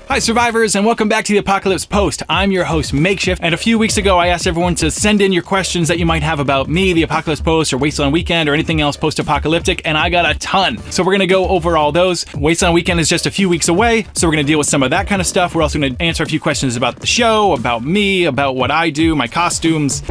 Hi survivors, and welcome back to the Apocalypse Post. I'm your host MakeShift, and a few weeks ago I asked everyone to send in your questions that you might have about me, the Apocalypse Post, or Wasteland Weekend, or anything else post-apocalyptic, and I got a ton. So we're going to go over all those. Wasteland Weekend is just a few weeks away, so we're going to deal with some of that kind of stuff. We're also going to answer a few questions about the show, about me, about what I do, my costumes.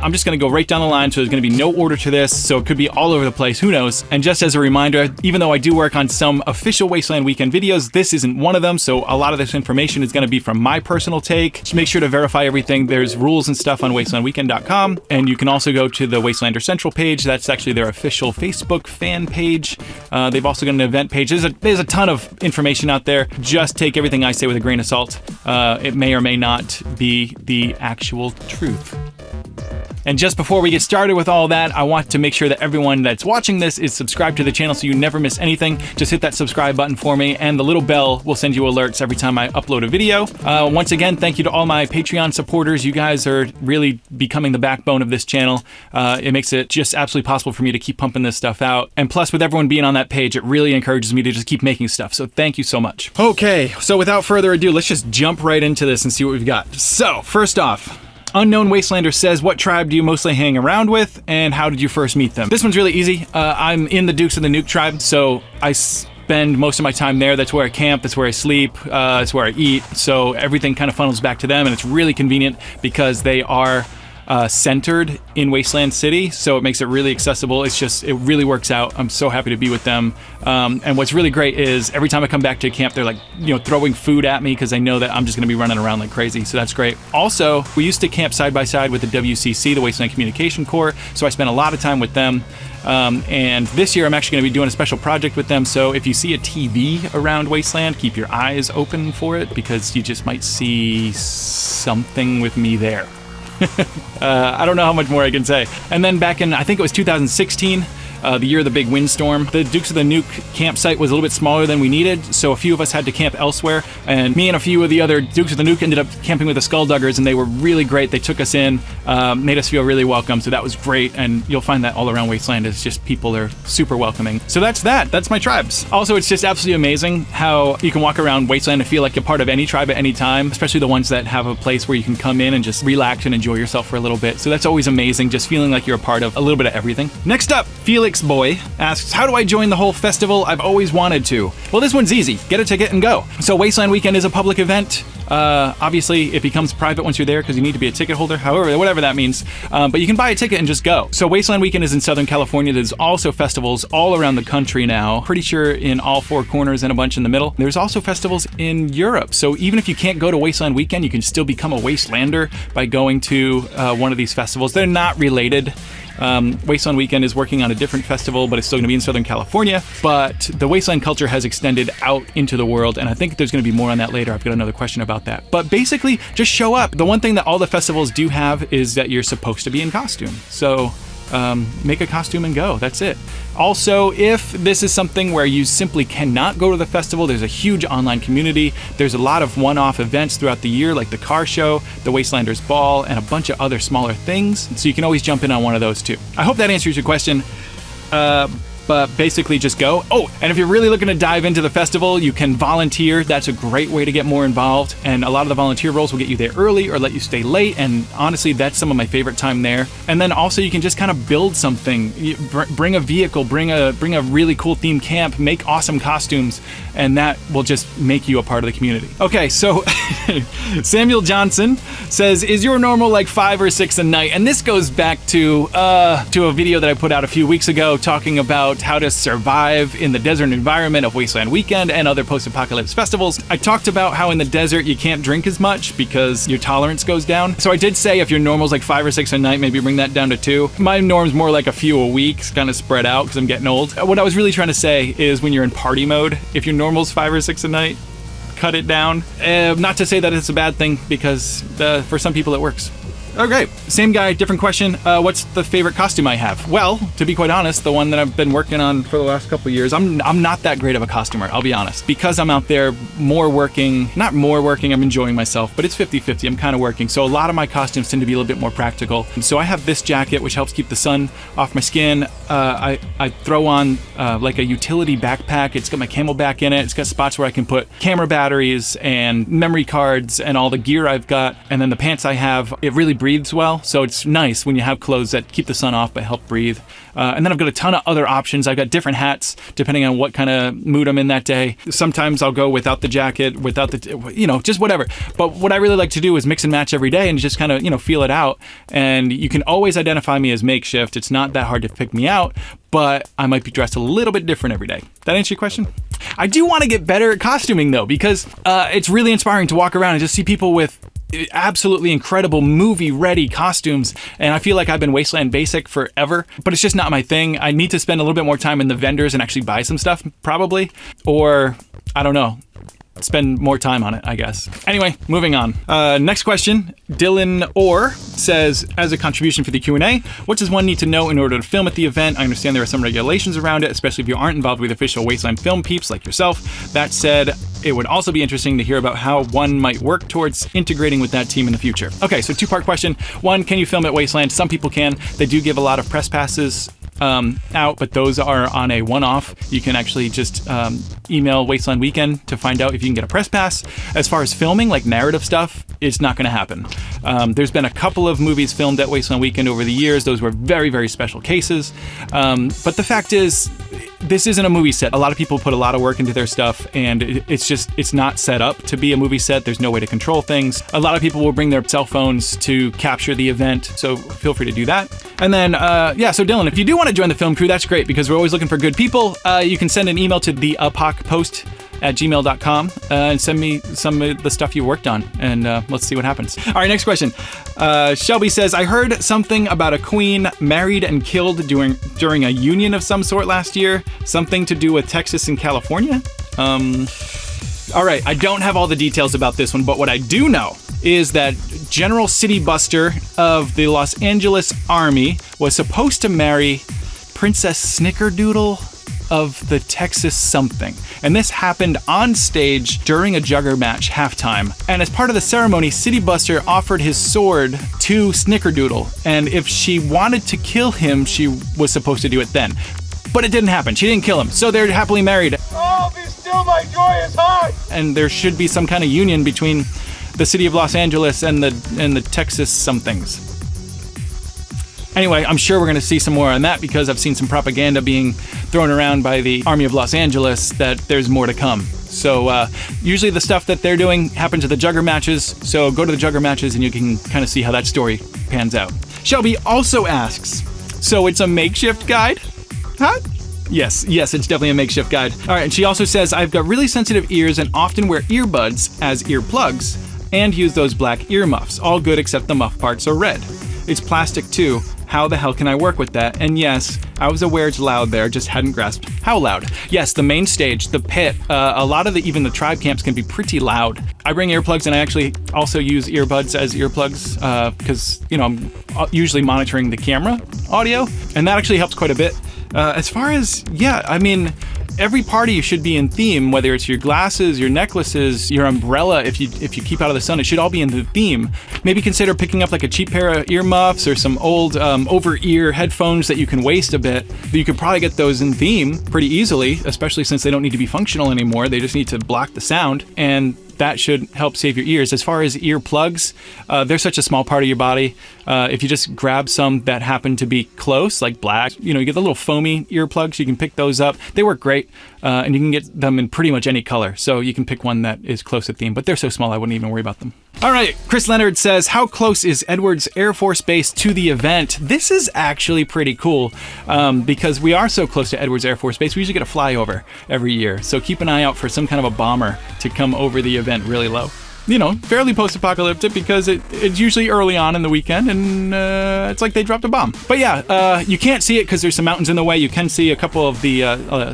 I'm just going to go right down the line, so there's going to be no order to this, so it could be all over the place, who knows. And just as a reminder, even though I do work on some official Wasteland Weekend videos, this isn't one of them, so a lot of this information is going to be from my personal take. Just make sure to verify everything. There's rules and stuff on wastelandweekend.com, and you can also go to the Wastelander Central page. That's actually their official Facebook fan page. They've also got an event page. There's a ton of information out there. Just take everything I say with a grain of salt. It may or may not be the actual truth. And just before we get started with all that, I want to make sure that everyone that's watching this is subscribed to the channel so you never miss anything. Just hit that subscribe button for me, and the little bell will send you alerts every time I upload a video. Once again, thank you to all my Patreon supporters. You guys are really becoming the backbone of this channel. It makes it just absolutely possible for me to keep pumping this stuff out. And plus, with everyone being on that page, it really encourages me to just keep making stuff. So thank you so much. Okay, so without further ado, let's just jump right into this and see what we've got. So, first off, Unknown Wastelander says, what tribe do you mostly hang around with, and how did you first meet them? This one's really easy. I'm in the Dukes of the Nuke tribe, so I spend most of my time there. That's where I camp, that's where I sleep, that's where I eat, so everything kind of funnels back to them, and it's really convenient because they are centered in Wasteland City, so it makes it really accessible. It really works out. I'm so happy to be with them. And what's really great is every time I come back to camp, they're like, throwing food at me because they know that I'm just going to be running around like crazy. So that's great. Also, we used to camp side by side with the WCC, the Wasteland Communication Corps, so I spent a lot of time with them. And this year I'm actually going to be doing a special project with them, so if you see a TV around Wasteland, keep your eyes open for it because you just might see something with me there. I don't know how much more I can say. And then back in, I think it was 2016, the year of the big windstorm, the Dukes of the Nuke campsite was a little bit smaller than we needed, so a few of us had to camp elsewhere, and me and a few of the other Dukes of the Nuke ended up camping with the Skullduggers, and they were really great. They took us in, made us feel really welcome, so that was great, and you'll find that all around Wasteland. It's just people are super welcoming. So that's my tribes. Also, it's just absolutely amazing how you can walk around Wasteland and feel like you're part of any tribe at any time, especially the ones that have a place where you can come in and just relax and enjoy yourself for a little bit. So that's always amazing, just feeling like you're a part of a little bit of everything. Next up, Felix Boy asks, how do I join the whole festival? I've always wanted to. Well, this one's easy. Get a ticket and go. So Wasteland Weekend is a public event. Obviously, it becomes private once you're there because you need to be a ticket holder, however, whatever that means. But you can buy a ticket and just go. So Wasteland Weekend is in Southern California. There's also festivals all around the country now. Pretty sure in all four corners and a bunch in the middle. There's also festivals in Europe. So even if you can't go to Wasteland Weekend, you can still become a Wastelander by going to one of these festivals. They're not related. Wasteland Weekend is working on a different festival, but it's still going to be in Southern California. But the Wasteland culture has extended out into the world, and I think there's going to be more on that later. I've got another question about that. But basically, just show up. The one thing that all the festivals do have is that you're supposed to be in costume. So make a costume and go. That's it. Also, if this is something where you simply cannot go to the festival, there's a huge online community. There's a lot of one-off events throughout the year, like the car show, the Wastelanders Ball, and a bunch of other smaller things. So you can always jump in on one of those too. I hope that answers your question. But basically just go. Oh, and if you're really looking to dive into the festival, you can volunteer. That's a great way to get more involved. And a lot of the volunteer roles will get you there early or let you stay late. And honestly, that's some of my favorite time there. And then also you can just kind of build something. Bring a vehicle, bring a really cool themed camp, make awesome costumes, and that will just make you a part of the community. Okay, so Samuel Johnson says, is your normal like 5 or 6 a night? And this goes back to a video that I put out a few weeks ago talking about how to survive in the desert environment of Wasteland Weekend and other post-apocalypse festivals. I talked about how in the desert you can't drink as much because your tolerance goes down. So I did say if your normal's like 5 or 6 a night, maybe bring that down to 2. My norm's more like a few a week, kind of spread out because I'm getting old. What I was really trying to say is when you're in party mode, if your normal's 5 or 6 a night, cut it down. Not to say that it's a bad thing because for some people it works. Okay, same guy, different question. What's the favorite costume I have? Well, to be quite honest, the one that I've been working on for the last couple of years, I'm not that great of a costumer, I'll be honest. Because I'm out there not more working, I'm enjoying myself, but it's 50-50, I'm kind of working. So a lot of my costumes tend to be a little bit more practical. So I have this jacket, which helps keep the sun off my skin. I throw on like a utility backpack. It's got my camelback in it. It's got spots where I can put camera batteries and memory cards and all the gear I've got. And then the pants I have, it really breathes well. So it's nice when you have clothes that keep the sun off but help breathe. And then I've got a ton of other options. I've got different hats depending on what kind of mood I'm in that day. Sometimes I'll go without the jacket, without the, just whatever. But what I really like to do is mix and match every day and just kind of, feel it out. And you can always identify me as MakeShift. It's not that hard to pick me out, but I might be dressed a little bit different every day. That answer your question? I do want to get better at costuming though, because it's really inspiring to walk around and just see people with absolutely incredible movie-ready costumes, and I feel like I've been Wasteland basic forever, but it's just not my thing. I need to spend a little bit more time in the vendors and actually buy some stuff, probably, or I don't know, spend more time on it, I guess. Anyway, moving on. Next question. Dylan Orr says, as a contribution for the Q&A, what does one need to know in order to film at the event? I understand there are some regulations around it, especially if you aren't involved with official Wasteland film peeps like yourself. That said, it would also be interesting to hear about how one might work towards integrating with that team in the future. Okay, so two-part question. One, can you film at Wasteland? Some people can. They do give a lot of press passes out, but those are on a one-off. You can actually just email Wasteland Weekend to find out if you can get a press pass. As far as filming, like narrative stuff, it's not going to happen. There's been a couple of movies filmed at Wasteland Weekend over the years. Those were very, very special cases. But the fact is, this isn't a movie set. A lot of people put a lot of work into their stuff, and it's not set up to be a movie set. There's no way to control things. A lot of people will bring their cell phones to capture the event, so feel free to do that. And then, so Dylan, if you do want to join the film crew, that's great, because we're always looking for good people. You can send an email to theapocpost@gmail.com and send me some of the stuff you worked on, and let's see what happens. All right, next question. Shelby says, I heard something about a queen married and killed during a union of some sort last year. Something to do with Texas and California? All right, I don't have all the details about this one, but what I do know is that General City Buster of the Los Angeles Army was supposed to marry Princess Snickerdoodle of the Texas something. And this happened on stage during a Jugger match halftime. And as part of the ceremony, City Buster offered his sword to Snickerdoodle. And if she wanted to kill him, she was supposed to do it then. But it didn't happen. She didn't kill him. So they're happily married. Oh, be still my joyous heart! And there should be some kind of union between the city of Los Angeles and the Texas somethings. Anyway, I'm sure we're going to see some more on that, because I've seen some propaganda being thrown around by the Army of Los Angeles that there's more to come. So usually the stuff that they're doing happens at the Jugger matches, so go to the Jugger matches and you can kind of see how that story pans out. Shelby also asks, so it's a makeshift guide? Huh? Yes, it's definitely a makeshift guide. All right, and she also says, I've got really sensitive ears and often wear earbuds as earplugs and use those black earmuffs. All good except the muff parts are red. It's plastic too. How the hell can I work with that? And yes, I was aware it's loud there, just hadn't grasped how loud. Yes, the main stage, the pit, a lot of even the tribe camps can be pretty loud. I bring earplugs, and I actually also use earbuds as earplugs because, I'm usually monitoring the camera audio, and that actually helps quite a bit. As far as, every party should be in theme, whether it's your glasses, your necklaces, your umbrella, if you keep out of the sun, it should all be in the theme. Maybe consider picking up like a cheap pair of earmuffs or some old over-ear headphones that you can waste a bit. You could probably get those in theme pretty easily, especially since they don't need to be functional anymore. They just need to block the sound, and that should help save your ears. As far as earplugs, they're such a small part of your body. If you just grab some that happen to be close, like black, you get the little foamy earplugs, you can pick those up. They work great, and you can get them in pretty much any color. So you can pick one that is close to theme, but they're so small I wouldn't even worry about them. All right, Chris Leonard says, how close is Edwards Air Force Base to the event? This is actually pretty cool because we are so close to Edwards Air Force Base. We usually get a flyover every year. So keep an eye out for some kind of a bomber to come over the event really low. fairly post-apocalyptic because it's usually early on in the weekend, and it's like they dropped a bomb. But yeah, you can't see it because there's some mountains in the way. You can see a couple of the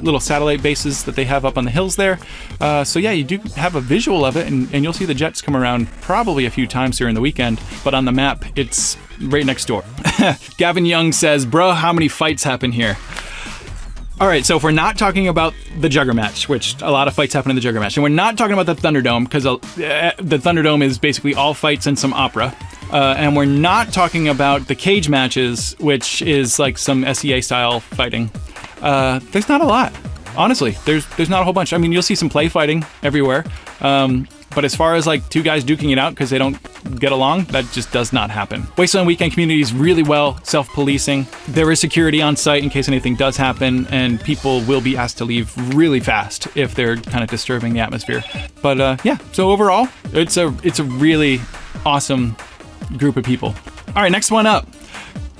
little satellite bases that they have up on the hills there. So yeah, you do have a visual of it, and you'll see the jets come around probably a few times during the weekend. But on the map, it's right next door. Gavin Young says, bro, how many fights happen here? All right, so if we're not talking about the Jugger match, which a lot of fights happen in the Jugger match, and we're not talking about the Thunderdome, because the Thunderdome is basically all fights and some opera, and we're not talking about the cage matches, which is like some SEA-style fighting, there's not a lot. Honestly, there's not a whole bunch. I mean, you'll see some play fighting everywhere, but as far as like two guys duking it out because they don't get along, that just does not happen. Wasteland Weekend community is really well self-policing. There is security on site in case anything does happen, and people will be asked to leave really fast if they're kind of disturbing the atmosphere. But yeah, so overall, it's a really awesome group of people. All right, next one up.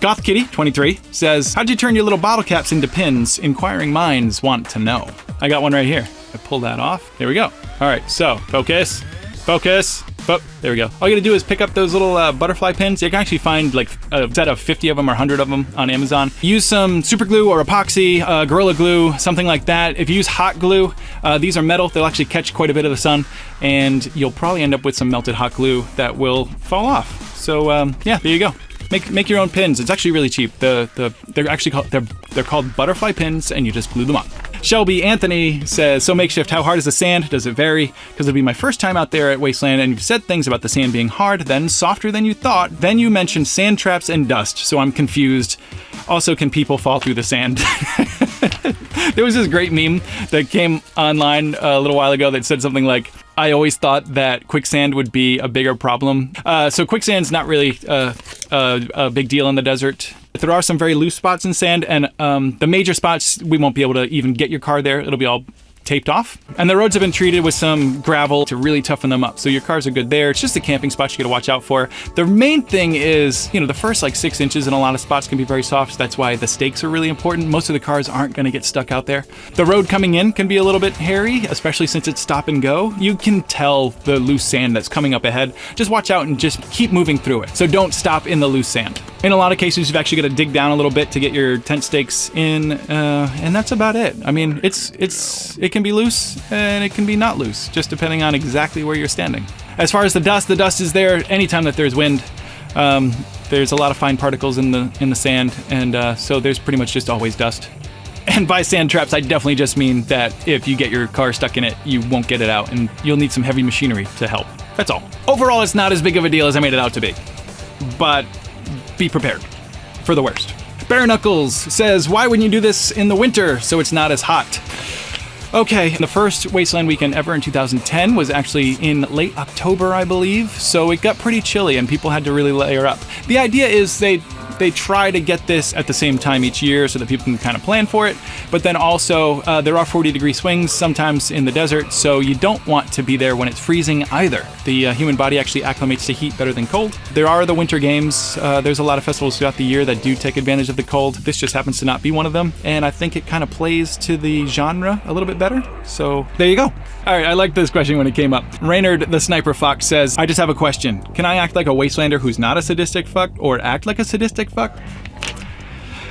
Goth Kitty 23 says, how'd you turn your little bottle caps into pins? Inquiring minds want to know. I got one right here. I pull that off. There we go. All right, so focus. There we go. All you gotta do is pick up those little butterfly pins. You can actually find like a set of 50 of them or 100 of them on Amazon. Use some super glue or epoxy, Gorilla Glue, something like that. If you use hot glue, these are metal. They'll actually catch quite a bit of the sun, and you'll probably end up with some melted hot glue that will fall off. So yeah, there you go. Make your own pins. It's actually really cheap. They're actually called butterfly pins, and you just glue them on. Shelby Anthony says, so MakeShift, how hard is the sand? Does it vary? Because it'll be my first time out there at Wasteland, and you've said things about the sand being hard, then softer than you thought. Then you mentioned sand traps and dust, so I'm confused. Also, can people fall through the sand? There was this great meme that came online a little while ago that said something like, I always thought that quicksand would be a bigger problem. So quicksand's not really a big deal in the desert. There are some very loose spots in sand, and the major spots, we won't be able to even get your car there. It'll be all taped off. And the roads have been treated with some gravel to really toughen them up. So your cars are good there. It's just the camping spots you gotta watch out for. The main thing is, the first like 6 inches in a lot of spots can be very soft. So that's why the stakes are really important. Most of the cars aren't gonna get stuck out there. The road coming in can be a little bit hairy, especially since it's stop and go. You can tell the loose sand that's coming up ahead. Just watch out and just keep moving through it. So don't stop in the loose sand. In a lot of cases, you've actually got to dig down a little bit to get your tent stakes in, and that's about it. I mean, it can be loose and it can be not loose, just depending on exactly where you're standing. As far as the dust is there anytime that there's wind. There's a lot of fine particles in the sand, and so there's pretty much just always dust. And by sand traps, I definitely just mean that if you get your car stuck in it, you won't get it out, and you'll need some heavy machinery to help. That's all. Overall, it's not as big of a deal as I made it out to be, but be prepared for the worst. Bare Knuckles says, why wouldn't you do this in the winter so it's not as hot? Okay, the first Wasteland Weekend ever in 2010 was actually in late October, I believe, so it got pretty chilly and people had to really layer up. The idea is they try to get this at the same time each year so that people can kind of plan for it, but then also there are 40-degree swings sometimes in the desert, so you don't want to be there when it's freezing either. The human body actually acclimates to heat better than cold. There are the winter games. There's a lot of festivals throughout the year that do take advantage of the cold. This just happens to not be one of them, and I think it kind of plays to the genre a little bit better, so there you go. All right, I like this question when it came up. Raynard the Sniper Fox says, I just have a question. Can I act like a Wastelander who's not a sadistic fuck, or act like a sadistic fuck?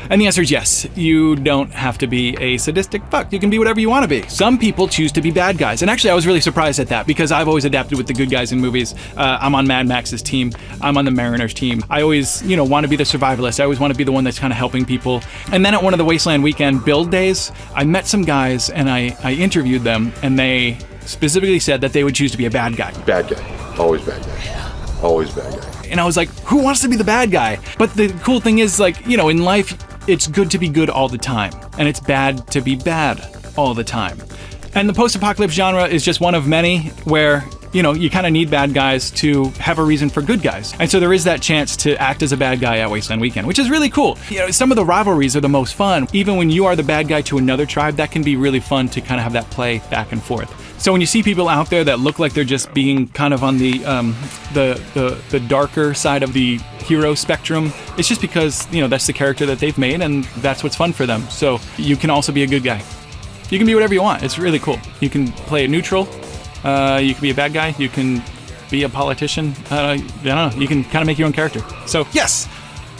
And the answer is yes. You don't have to be a sadistic fuck. You can be whatever you want to be. Some people choose to be bad guys. And actually, I was really surprised at that because I've always adapted with the good guys in movies. I'm on Mad Max's team. I'm on the Mariners team. I always, want to be the survivalist. I always want to be the one that's kind of helping people. And then at one of the Wasteland Weekend build days, I met some guys and I interviewed them, and they specifically said that they would choose to be a bad guy. Bad guy. Always bad guy. Always bad guy. And I was like, who wants to be the bad guy? But the cool thing is, in life, it's good to be good all the time. And it's bad to be bad all the time. And the post-apocalypse genre is just one of many where, you kind of need bad guys to have a reason for good guys. And so there is that chance to act as a bad guy at Wasteland Weekend, which is really cool. Some of the rivalries are the most fun. Even when you are the bad guy to another tribe, that can be really fun to kind of have that play back and forth. So when you see people out there that look like they're just being kind of on the darker side of the hero spectrum, it's just because, that's the character that they've made and that's what's fun for them. So you can also be a good guy. You can be whatever you want. It's really cool. You can play it neutral. You can be a bad guy. You can be a politician. I don't know. You can kind of make your own character. So yes,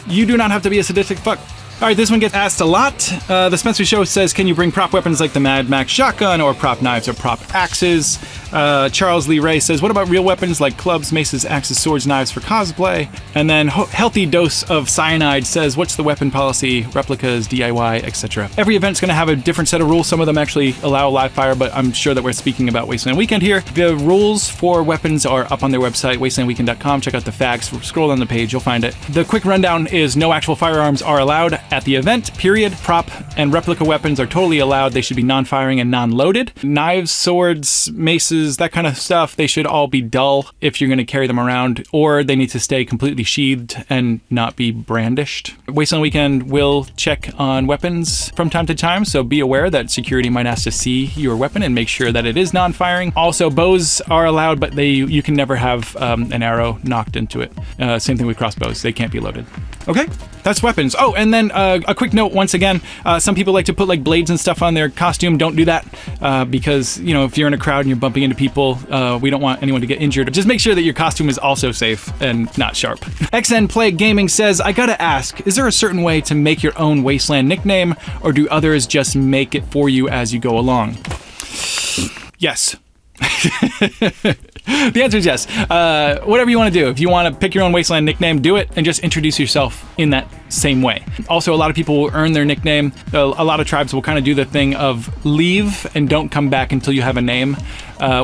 you do not have to be a sadistic fuck. All right, this one gets asked a lot. The Spencer Show says, can you bring prop weapons like the Mad Max shotgun or prop knives or prop axes? Charles Lee Ray says, what about real weapons like clubs, maces, axes, swords, knives for cosplay? And then Healthy Dose of Cyanide says, what's the weapon policy, replicas, DIY, etc.? Every event's going to have a different set of rules. Some of them actually allow live fire, but I'm sure that we're speaking about Wasteland Weekend here. The rules for weapons are up on their website, wastelandweekend.com. Check out the facts. Scroll down the page, you'll find it. The quick rundown is no actual firearms are allowed at the event, period. Prop and replica weapons are totally allowed. They should be non-firing and non-loaded. Knives, swords, maces, that kind of stuff, they should all be dull if you're going to carry them around, or they need to stay completely sheathed and not be brandished. Wasteland Weekend will check on weapons from time to time, so be aware that security might ask to see your weapon and make sure that it is non-firing. Also, bows are allowed, but you can never have an arrow knocked into it. Same thing with crossbows. They can't be loaded. Okay, that's weapons. Oh, and then a quick note, once again, some people like to put like blades and stuff on their costume. Don't do that because, you know, if you're in a crowd and you're bumping into people, we don't want anyone to get injured. Just make sure that your costume is also safe and not sharp. XN Play Gaming says, I gotta ask, is there a certain way to make your own Wasteland nickname, or do others just make it for you as you go along? Yes. The answer is yes. Whatever you want to do. If you want to pick your own Wasteland nickname, do it and just introduce yourself in that same way. Also, a lot of people will earn their nickname. A lot of tribes will kind of do the thing of leave and don't come back until you have a name,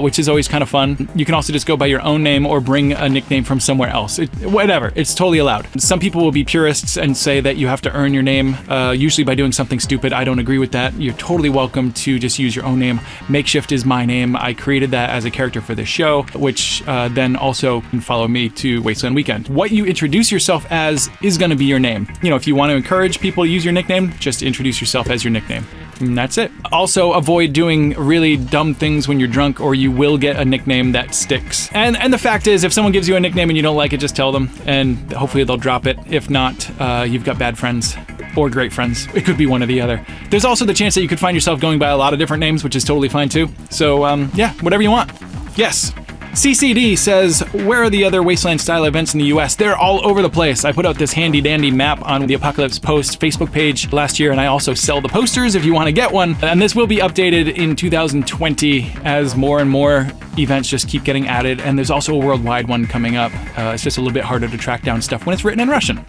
which is always kind of fun. You can also just go by your own name or bring a nickname from somewhere else. Whatever. It's totally allowed. Some people will be purists and say that you have to earn your name, usually by doing something stupid. I don't agree with that. You're totally welcome to just use your own name. MakeShift is my name. I created that as a character for this show, which then also can follow me to Wasteland Weekend. What you introduce yourself as is going to be your name. You know, if you want to encourage people to use your nickname, just introduce yourself as your nickname. And that's it. Also, avoid doing really dumb things when you're drunk, or you will get a nickname that sticks. And the fact is, if someone gives you a nickname and you don't like it, just tell them, and hopefully they'll drop it. If not, you've got bad friends. Or great friends. It could be one or the other. There's also the chance that you could find yourself going by a lot of different names, which is totally fine too. So, yeah, whatever you want. Yes. CCD says, where are the other Wasteland-style events in the US? They're all over the place. I put out this handy-dandy map on the Apocalypse Post Facebook page last year, and I also sell the posters if you want to get one. And this will be updated in 2020 as more and more events just keep getting added, and there's also a worldwide one coming up. It's just a little bit harder to track down stuff when it's written in Russian.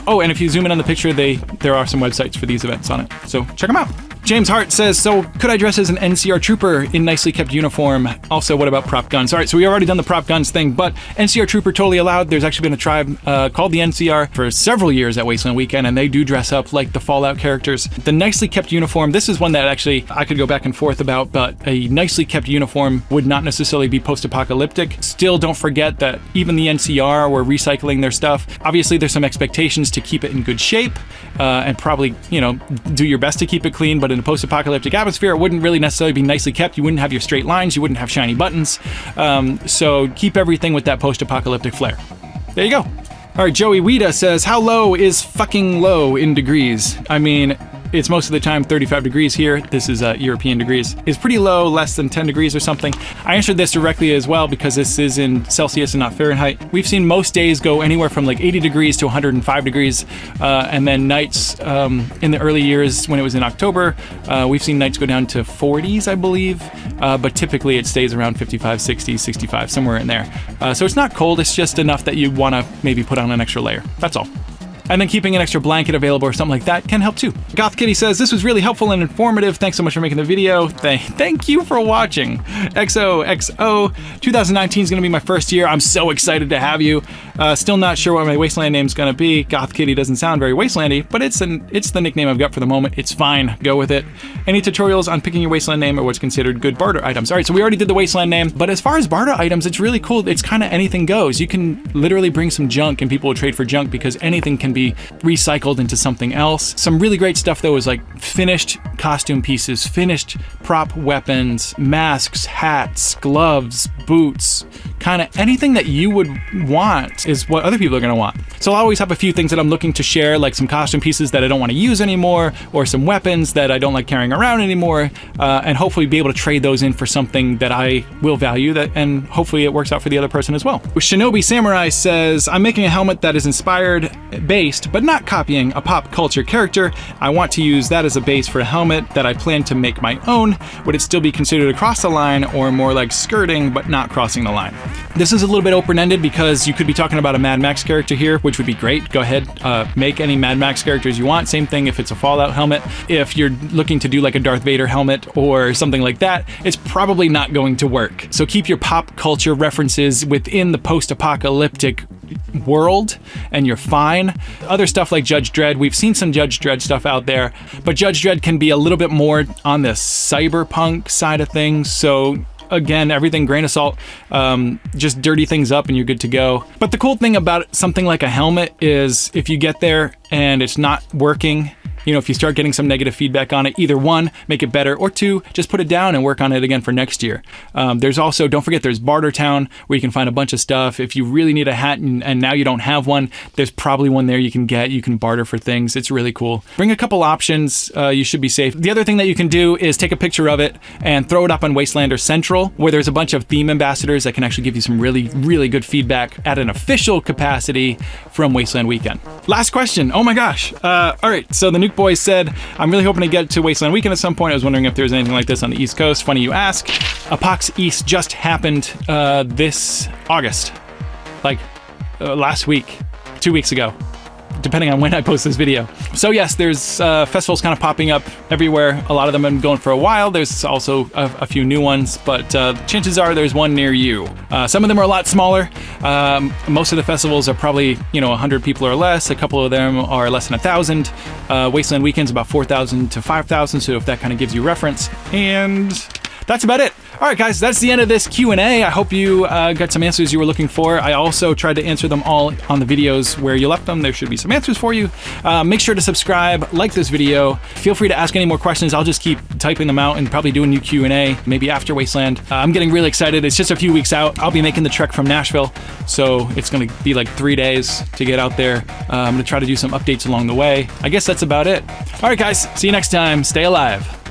Oh, and if you zoom in on the picture, there are some websites for these events on it, so check them out. James Hart says, so could I dress as an NCR Trooper in nicely kept uniform? Also, what about prop guns? All right, so we already done the prop guns thing, but NCR Trooper totally allowed. There's actually been a tribe called the NCR for several years at Wasteland Weekend, and they do dress up like the Fallout characters. The nicely kept uniform, this is one that actually I could go back and forth about, but a nicely kept uniform would not necessarily be post-apocalyptic. Still, don't forget that even the NCR were recycling their stuff. Obviously, there's some expectations to keep it in good shape, and probably, you know, do your best to keep it clean, but in a post-apocalyptic atmosphere, it wouldn't really necessarily be nicely kept. You wouldn't have your straight lines, you wouldn't have shiny buttons. So keep everything with that post-apocalyptic flair. There you go. All right, Joey Wida says, how low is fucking low in degrees? I mean, it's most of the time 35 degrees here. This is European degrees. It's pretty low, less than 10 degrees or something. I answered this directly as well because this is in Celsius and not Fahrenheit. We've seen most days go anywhere from like 80 degrees to 105 degrees. And then nights in the early years when it was in October, we've seen nights go down to 40s, I believe. But typically it stays around 55, 60, 65, somewhere in there. So it's not cold. It's just enough that you want to maybe put on an extra layer. That's all. And then keeping an extra blanket available or something like that can help too. Goth Kitty says, this was really helpful and informative. Thanks so much for making the video. Thank you for watching. XOXO, 2019 is going to be my first year. I'm so excited to have you. Still not sure what my Wasteland name is going to be. Goth Kitty doesn't sound very Wastelandy, but it's the nickname I've got for the moment. It's fine. Go with it. Any tutorials on picking your Wasteland name or what's considered good barter items? All right, so we already did the Wasteland name, but as far as barter items, it's really cool. It's kind of anything goes. You can literally bring some junk and people will trade for junk because anything can be recycled into something else. Some really great stuff though is like finished costume pieces, finished prop weapons, masks, hats, gloves, boots, kind of anything that you would want is what other people are going to want. So I'll always have a few things that I'm looking to share, like some costume pieces that I don't want to use anymore, or some weapons that I don't like carrying around anymore, and hopefully be able to trade those in for something that I will value, that, and hopefully it works out for the other person as well. Shinobi Samurai says, I'm making a helmet that is inspired based, but not copying a pop culture character. I want to use that as a base for a helmet that I plan to make my own. Would it still be considered across the line, or more like skirting but not crossing the line? This is a little bit open-ended because you could be talking about a Mad Max character here, which would be great. Go ahead, make any Mad Max characters you want. Same thing if it's a Fallout helmet. If you're looking to do like a Darth Vader helmet or something like that, it's probably not going to work. So keep your pop culture references within the post-apocalyptic world and you're fine. Other stuff like Judge Dredd, we've seen some Judge Dredd stuff out there, but Judge Dredd can be a little bit more on the cyberpunk side of things. So again, everything grain of salt, just dirty things up and you're good to go. But the cool thing about something like a helmet is if you get there and it's not working, you know, if you start getting some negative feedback on it, either one, make it better, or two, just put it down and work on it again for next year. There's also, don't forget, there's Bartertown where you can find a bunch of stuff. If you really need a hat and now you don't have one, there's probably one there you can get. You can barter for things. It's really cool. Bring a couple options. You should be safe. The other thing that you can do is take a picture of it and throw it up on Wasteland or Central, where there's a bunch of theme ambassadors that can actually give you some really, really good feedback at an official capacity from Wasteland Weekend. Last question. Oh my gosh. All right. So the Nuke Boys said, I'm really hoping to get to Wasteland Weekend at some point. I was wondering if there was anything like this on the East Coast. Funny you ask. Apoc's East just happened this August. Like last week, 2 weeks ago, depending on when I post this video. So yes, there's festivals kind of popping up everywhere. A lot of them have been going for a while. There's also a few new ones, but chances are there's one near you. Some of them are a lot smaller. Most of the festivals are probably, 100 people or less. A couple of them are less than 1,000. Wasteland Weekend's about 4,000 to 5,000, so if that kind of gives you reference. And that's about it. All right, guys, that's the end of this Q&A. I hope you got some answers you were looking for. I also tried to answer them all on the videos where you left them. There should be some answers for you. Make sure to subscribe, like this video. Feel free to ask any more questions. I'll just keep typing them out and probably do a new Q&A maybe after Wasteland. I'm getting really excited. It's just a few weeks out. I'll be making the trek from Nashville, so it's going to be like 3 days to get out there. I'm going to try to do some updates along the way. I guess that's about it. All right, guys, see you next time. Stay alive.